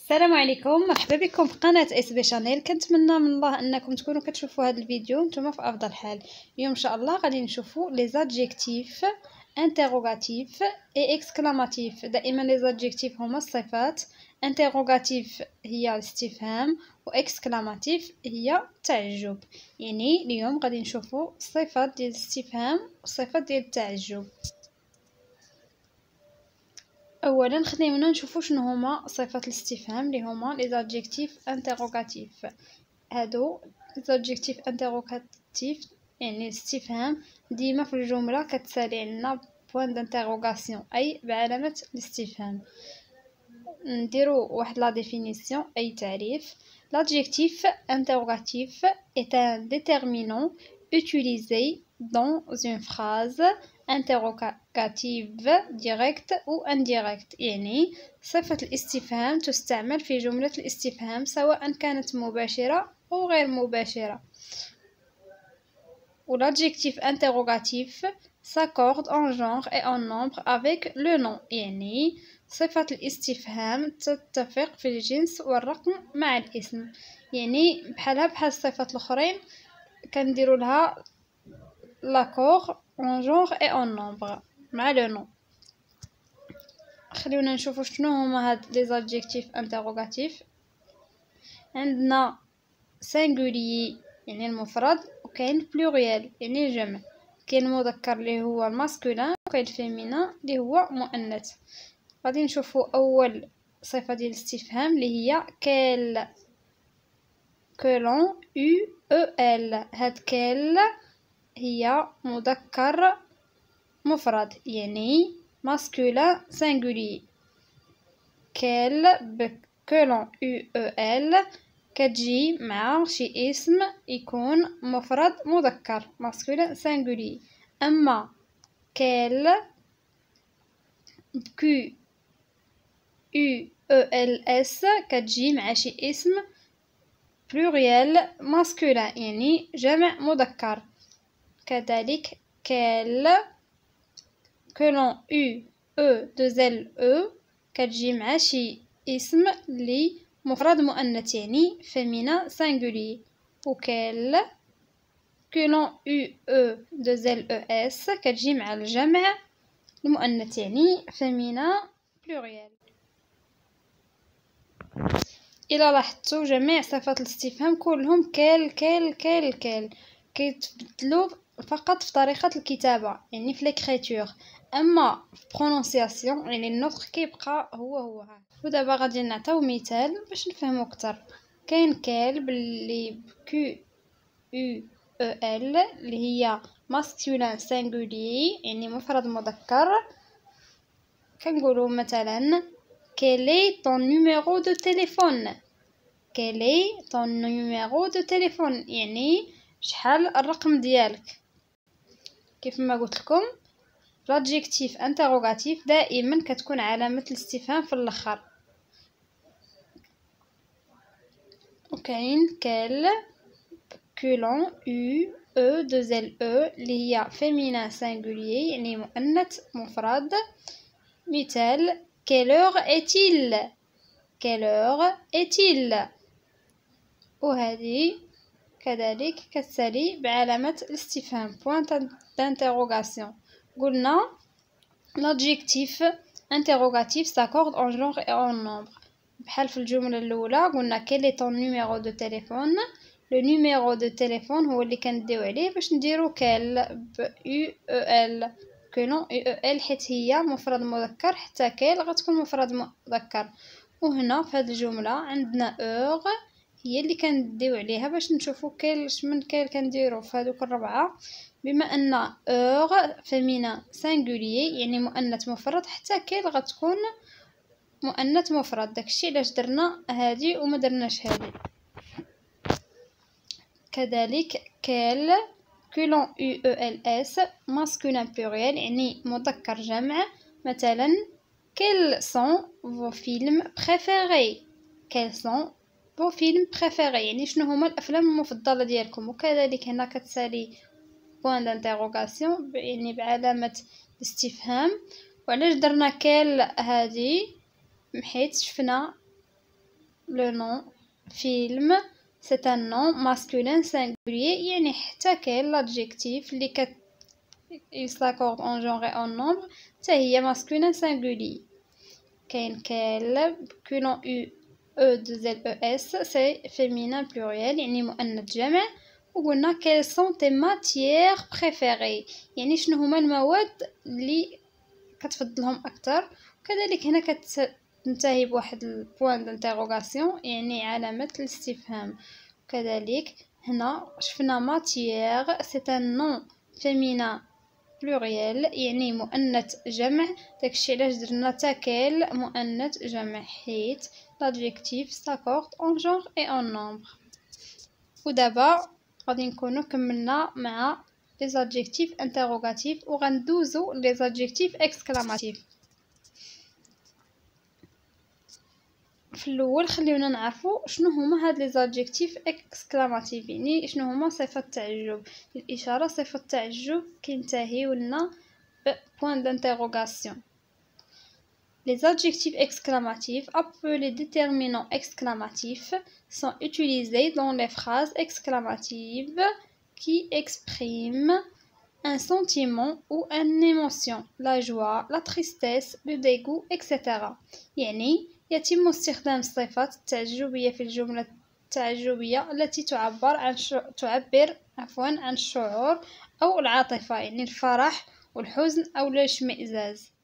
السلام عليكم، مرحبا بكم في قناه اس بي شانيل. كنتمنى من الله انكم تكونوا كتشوفوا هذا الفيديو نتوما في افضل حال. اليوم ان شاء الله غادي نشوفوا لي زادجيكتيف انتروغاتيف اي اكسكلاماتيف. دائما لي زادجيكتيف هما الصفات، انتروغاتيف هي الاستفهام، واكسكلاماتيف هي التعجب. يعني اليوم غادي نشوفوا الصفات ديال الاستفهام والصفات ديال التعجب. اولا خلينا نشوفوا شنو هما صفات الاستفهام اللي هما لي زادجيكتيف انتروغاتيف. هادو لي زادجيكتيف انتروغاتيف يعني الاستفهام ديما في الجمله كتسالي عندنا بوين دانتيروغاسيون اي بعلامه الاستفهام. نديرو واحد لا ديفينيسيون اي تعريف. L'adjectif interrogatif est un déterminant utilisé dans une phrase interrogative directe ou indirecte. يعني صفة الاستفهام تستعمل في جملة الاستفهام سواء كانت مباشرة أو غير مباشرة. L'adjectif interrogatif s'accorde en genre et en nombre avec le nom. يعني صفة الاستفهام تتفق في الجنس والرقم مع الاسم. يعني بحال الصفات الاخرين كنديروا لها لاكور en genre et en nombre مع لو نو. خليونا نشوفوا شنو هما هاد لي زادجيكتيف انتروغاتيف. عندنا singulier يعني المفرد، وكاين بلوريال يعني الجمع. كاين المذكر اللي هو الماسكولين، وكاين الفيمينين اللي هو مؤنث. غادي نشوفوا اول صفه ديال الاستفهام اللي هي كال كولون او ال. هاد كال هي مذكر مفرد يعني ماسكولين سينغولي. كال بكولون او ال كتجي مع شي اسم يكون مفرد مذكر ماسكولين سينغولي. اما كال بكو او ال اس كتجي مع شي اسم بلوريال ماسكولين يعني جمع مذكر. كذلك كال كولون او دوزل او كتجي مع شي اسم لي مفرد مؤنث يعني فيمينا سينغولي. وكال كولون او دوزل او اس كتجي مع الجمع المؤنث يعني فيمينا بلوريال. الى لاحظتوا جميع صفات الاستفهام كلهم كال كال كال كال كيتبدلوا فقط في طريقه الكتابه يعني في ليكريتور، اما في برونونسياسيون يعني النطق كيبقى هو. ودابا غادي نعطيو مثال باش نفهمو اكثر. كاين كال باللي كو او ال اللي هي ماسكولين سينغولي يعني مفرد مذكر. كنقولوا مثلا quel est ton numéro de téléphone. quel est ton numéro de téléphone يعني شحال الرقم ديالك. كيف ما قلت لكم l'adjectif interrogatif دائما كتكون علامة الاستفهام في الاخر. وكاين كال كولون او دوزل او اللي هي فيمينا سينغولي يعني مؤنث مفرد. مثال quelle heure est-il. quelle heure est-il. وهذه كذلك كتسالي بعلامة الاستفهام point d'interrogation. قلنا l'adjectif interrogatif s'accorde en genre et en nombre. بحال في الجملة الأولى قلنا quel est ton numéro de téléphone. لو نيميرو دو تليفون هو اللي كنديو عليه باش نديرو كال ب او ال كولون او ال حيت هي مفرد مذكر، حتى كال غتكون مفرد مذكر. وهنا في هذه الجمله عندنا اور هي اللي كنديو عليها باش نشوفو كال من كال كنديرو في هذوك الربعه. بما ان اور فيمينا سينغولي يعني مؤنث مفرد، حتى كال غتكون مؤنث مفرد. داكشي علاش درنا هذه وما درناش هذه. كذلك كال كولون او ال اس ماسكولين بلوريال يعني مذكر جمع. مثلا quels sont vos films préférés. quels sont vos films préférés يعني شنو هما الافلام المفضله ديالكم. وكذلك هنا كتسالي بوين دانتيروغاسيون يعني بعلامه الاستفهام. وعلاش درنا كال هذه حيت شفنا لو نون فيلم سي ان نون ماسكولين سينغولير، يعني حتى كاين لادجيكتيف اللي يساكورد اون جونغ اي اون نومبر حتى هي ماسكولين سينغولير. كاين كال كولون او او دو زل او اس سي فيمينين بلوريال يعني مؤنث جمع. وقلنا كيل سون تي ماتيير بريفيري، يعني شنو هما المواد اللي كتفضلهم اكثر. وكذلك هنا كتنتهي بواحد البوان دانتيغوغاسيون يعني علامه الاستفهام. كذلك هنا شفنا ماتيير سي ان نون فيمينين بلوريال يعني مؤنث جمع، داكشي علاش درنا تاكل مؤنث جمع حيت l'adjectif s'accorde en genre et en nombre. ودابا غادي نكونو كملنا مع les adjectifs interrogatifs وغندوزو les adjectifs exclamatifs. في الاول خليونا نعرفوا شنو هما هاد لي زادجيكتيف اكسكلاماتيف، يعني شنو هما صفه التعجب. الاشاره صفه التعجب كينتهيو لنا بوين دانتيغوغاسيون. Les adjectifs exclamatifs appelés déterminants exclamatifs sont utilisés dans les phrases exclamatives qui expriment un sentiment ou une émotion, la joie, la tristesse, le dégoût, etc. يعني يتم استخدام الصفات التعجبية في الجملة التعجبية التي تعبر عن الشعور أو العاطفة، يعني الفرح والحزن أو الاشمئزاز.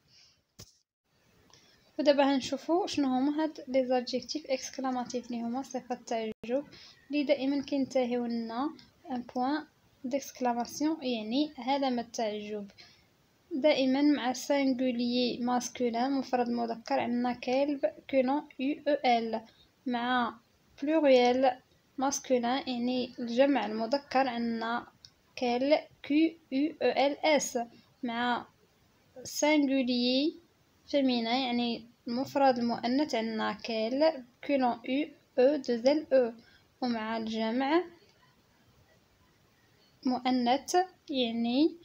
ودابا هنشوفو شنو هما هاد لي زادجيكتيف اكسكلاماتيف اللي هما صفات التعجب اللي دائما كينتهيو لنا ان بوين ديكسكلاماسيون يعني علامة التعجب. دائما مع سينغوليي ماسكولين مفرد مذكر عندنا كلب كولون يو او ال، مع بلوريال ماسكولين يعني الجمع المذكر عندنا كل كيو يو او ال اس، مع سينغوليي فيمينين يعني المفرد المؤنث عندنا كل كولون يو او دو زل او، ومع الجمع مؤنث يعني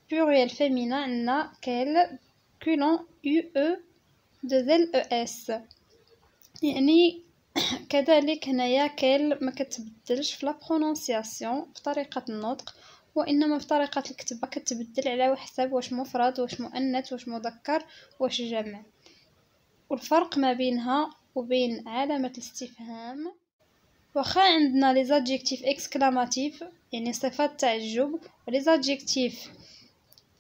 pluriel féminin عندنا كال كولون يو او دو زل او اس. يعني كذلك هنايا كال ما كتبدلش في لا برونونسياسيون في طريقه النطق، وانما في طريقه الكتابه كتبدل على حسب واش مفرد واش مؤنث واش مذكر واش جمع. والفرق ما بينها وبين علامه الاستفهام، واخا عندنا لي زادجيكتيف اكسكلاماتيف يعني صفات تعجب ولي زادجيكتيف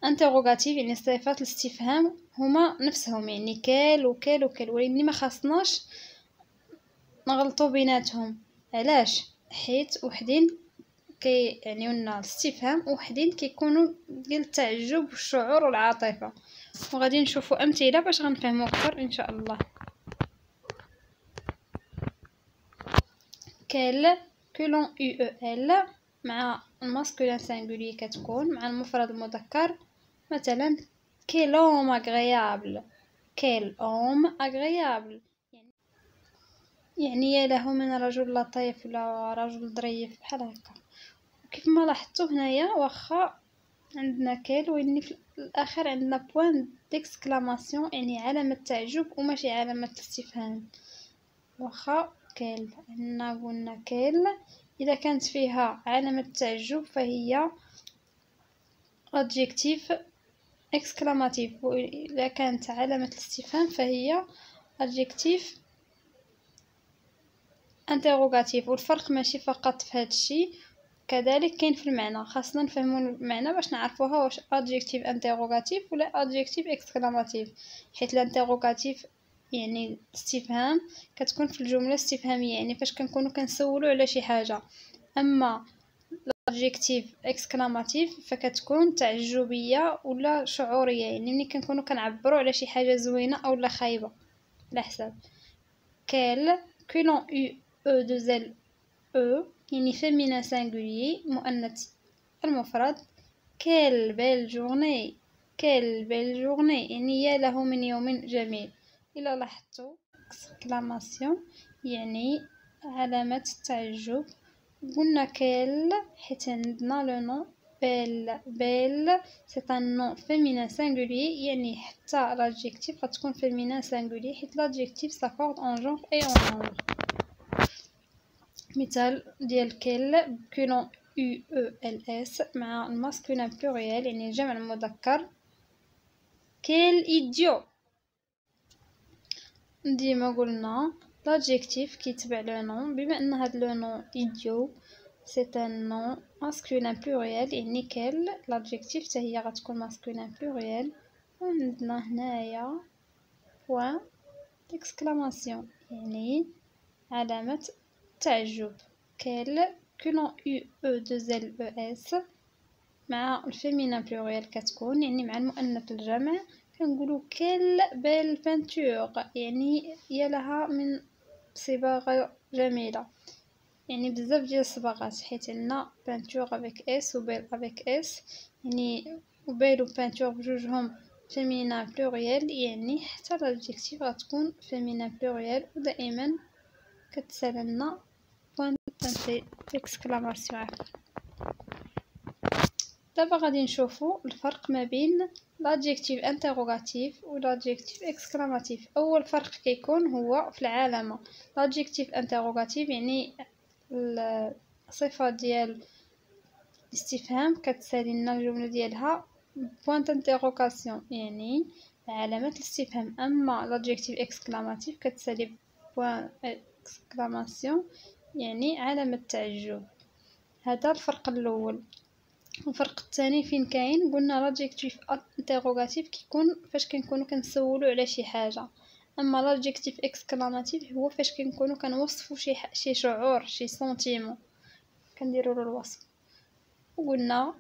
انتروغاتيف يعني صفات الاستفهام هما نفسهم يعني كال وكال وكال، ولكن ما خاصناش نغلطوا بيناتهم. علاش؟ حيت وحدين كيعنيو لنا الاستفهام وحدين كيكونوا ديال التعجب والشعور والعاطفه. وغادي نشوفوا امثله باش غنفهموا اكثر ان شاء الله. كال كولون يو او ال مع الماسكولين سينغولي كتكون مع المفرد المذكر مثلا quel homme agréable، quel homme agréable يعني يا له من رجل لطيف ولا رجل ظريف بحال هكا. كيف ما لاحظتوا هنايا واخا عندنا كال واني في الاخر عندنا بوين ديكسكلاماسيون يعني علامه تعجب وماشي علامه الاستفهام. واخا كال عندنا قلنا كال اذا كانت فيها علامه تعجب فهي adjectif exclamatif، وإذا كانت علامة الاستفهام فهي adjectif interrogatif. والفرق ماشي فقط في هذا الشيء، كذلك كاين في المعنى. خاصنا نفهموا المعنى باش نعرفوها واش adjectif interrogatif ولا adjectif exclamatif، حيت الانتروغاتيف يعني استفهام كتكون في الجملة استفهامية يعني فاش كنكونوا كنسولوا على شي حاجة. اما adjectif exclamatif فكتكون تعجبيه ولا شعوريه يعني ملي كنكونوا كنعبروا على شي حاجه زوينه او لا خايبه على حساب. كال كولون يو او دو زل او يعني فيمينين سينغولير مؤنث المفرد. كال بيل جورني، كال بيل جورني يعني يا له من يوم جميل. الى لاحظتوا exclamation يعني علامه التعجب. قلنا كال حيت عندنا لو نون belle. Belle c'est un nom féminin singulier يعني حتى l'adjectif غتكون féminin singulier حيت l'adjectif s'accorde en genre et en nombre. مثال ديال كيل كولون U E L S مع الماسكولين pluriel يعني الجمع المذكر كيل idiot. ديما قلنا l'adjectif كيتبع لو نون بما ان هاد لو نون idiot c'est un nom masculin pluriel يعني كيل l'adjectif حتى هي غتكون masculin pluriel وعندنا هنايا point d'exclamation يعني علامة تعجب كيل كولون U E 2 L E S مع الفيمينا بلوريال كتكون يعني مع المؤنث الجمع كنقولوا كيل بيل بانتور يعني يا لها من صباغه جميله يعني بزاف ديال الصباغات حيت عندنا بانتور افيك اس وبيل افيك اس يعني وبيل وبانتور بجوجهم فيمينا بلوريال يعني حتى l'adjectif غتكون فيمينا بلوريال ودائما كتسالنا بوين ديكسكلاماسيون. دابا غادي نشوفو الفرق ما بين l'adjectif interrogatif و l'adjectif exclamatif. اول فرق كيكون هو في العلامه. l'adjectif interrogatif يعني الصفه ديال الاستفهام كتسالي لنا الجمله ديالها point d'interrogation يعني علامه الاستفهام. اما l'adjectif exclamatif كتسالي point exclamation يعني علامه التعجب. هذا الفرق الاول. الفرق الثاني فين كاين قلنا l'adjectif interrogatif كيكون فاش كنكونوا كنسولوا على شي حاجه اما l'adjectif exclamatif هو فاش كنكونوا كنوصفوا شي شعور شي سونتيمون كنديروا له الوصف. وقلنا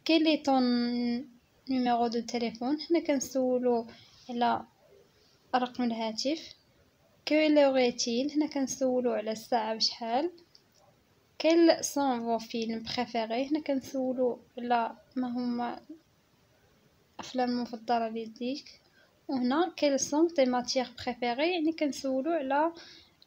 quel est ton numéro de téléphone هنا كنسولوا على رقم الهاتف. quelle heure est-il هنا كنسولوا على الساعه بشحال. quels sont vos films préférés هنا كنسولو على ما هما الافلام المفضله لديك. وهنا quels sont tes matières préférées يعني كنسولو على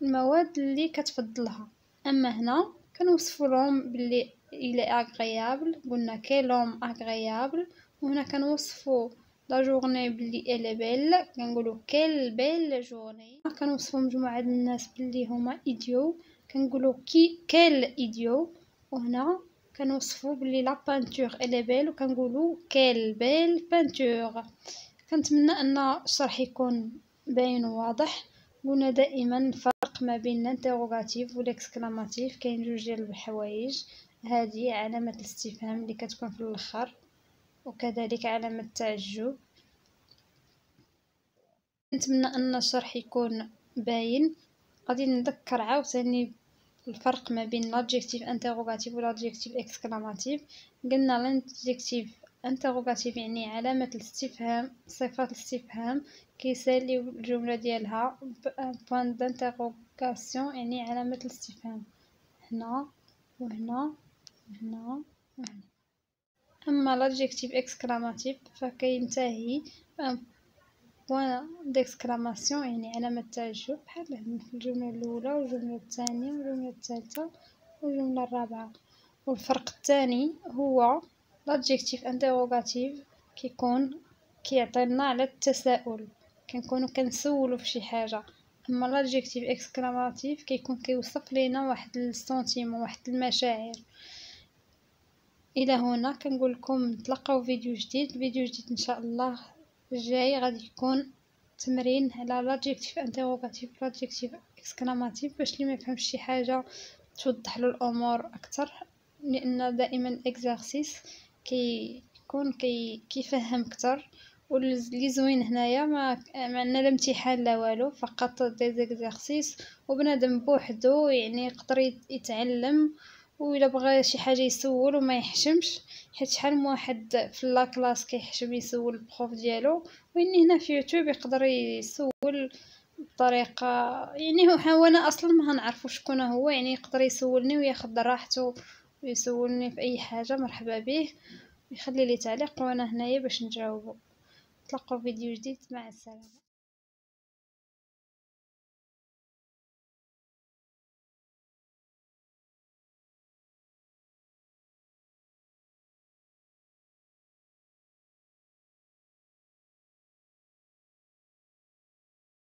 المواد اللي كتفضلها. اما هنا كنوصفوا لهم باللي il est agréable قلنا quel homme agréable. وهنا كنوصفوا لا جورني باللي elle est belle كنقولوا quelle belle journée. كنوصفوا مجموعه الناس باللي هما idiots كنقولوا quel idiot. وهنا كنوصفوا باللي لا بانتور elle est belle وكنقولوا quelle belle peinture. كنتمنى ان الشرح يكون باين وواضح. قلنا دائما الفرق ما بين الانتروغاتيف والاكسكلاماتيف كاين جوج ديال الحوايج. هذه علامه الاستفهام اللي كتكون في الاخر وكذلك علامه التعجب. نتمنى ان الشرح يكون باين. غادي نذكر عاوتاني الفرق ما بين l'adjectif interrogatif و l'adjectif exclamatif. قلنا l'adjectif interrogatif يعني علامة الاستفهام صفة الاستفهام كيسالي الجملة ديالها point d'interrogation يعني علامة الاستفهام هنا وهنا وهنا وهنا. أما l'adjectif exclamatif فكينتهي point d'exclamation يعني علامة تعجب بحال في الجملة الأولى والجملة الثانية والجملة الثالثة والجملة الرابعة. والفرق الثاني هو l'adjectif interrogatif كيكون كيعطينا على التساؤل كنكونوا كنسولوا في شي حاجة. اما l'adjectif exclamatif كيكون كيوصف لينا واحد السونتيمون واحد المشاعر. الى هنا كنقول لكم نتلاقاو فيديو جديد. الفيديو جديد ان شاء الله الجاي غادي يكون تمرين على l'adjectif interrogatif l'adjectif exclamatif باش اللي ما يفهمش شي حاجه توضح له الامور اكثر لان دائما الاكزرسيس كيكون كيفهم اكثر. واللي زوين هنايا ما عندنا لا امتحان لا والو فقط دي زيكزرسيس وبنادم بوحدو يعني يقدر يتعلم. وإلا بغى شي حاجه يسول وما يحشمش حيت شحال من واحد في لا كلاس كيحشم يسول البروف ديالو واني هنا في يوتيوب يقدر يسول بطريقه يعني هو انا اصلا ما هنعرفو شكون هو يعني يقدر يسولني وياخذ راحته ويسولني في اي حاجه مرحبا به ويخلي لي تعليق وانا هنايا باش نجاوبه. نتلاقاو فيديو جديد مع السلامه.